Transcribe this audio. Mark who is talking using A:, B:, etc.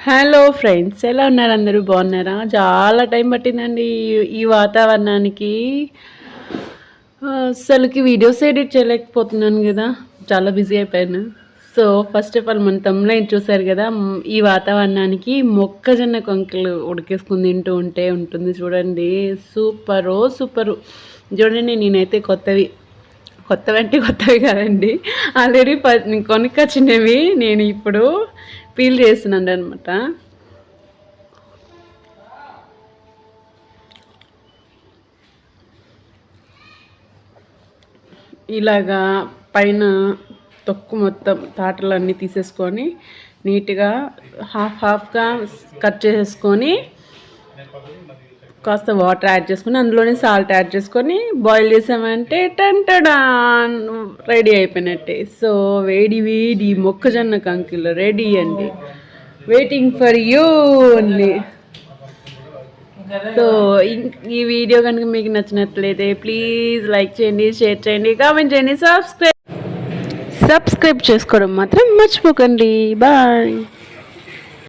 A: Hello friends, ఎలా ఉన్నారు? అందరూ బాగున్నారా? చాలా టైం పట్టిందండి ఈ వాతావరణానికి. అసలుకి వీడియోస్ ఎడిట్ చేయలేకపోతున్నాను కదా, చాలా బిజీ అయిపోయాను. సో ఫస్ట్ ఆఫ్ ఆల్ మన తమ్ములైన్ చూసారు కదా, ఈ వాతావరణానికి మొక్కజొన్న కొంకలు ఉడికేసుకుని తింటూ ఉంటే ఉంటుంది చూడండి. Super super. చూడండి, నేనైతే కొత్తవంటే కొత్తవి కాదండి, ఆల్రెడీ కొనుక్కొచ్చినవి నేను ఇప్పుడు పీల్ చేస్తున్నాను అనమాట. ఇలాగా పైన తొక్కు మొత్తం తాటలన్నీ తీసేసుకొని నీట్గా హాఫ్గా కట్ చేసేసుకొని కాస్త వాటర్ యాడ్ చేసుకొని అందులోనే సాల్ట్ యాడ్ చేసుకొని బాయిల్ చేసామంటే టంటడా రెడీ అయిపోయినట్టే. సో వేడి వేడి మొక్కజొన్న కంకులు రెడీ అండి, waiting for you only. So ఈ వీడియో కనుక మీకు నచ్చినట్లయితే ప్లీజ్ లైక్ చేయండి, షేర్ చేయండి, కామెంట్ చేయండి, సబ్స్క్రైబ్ చేసుకోవడం మాత్రం మర్చిపోకండి. బాయ్.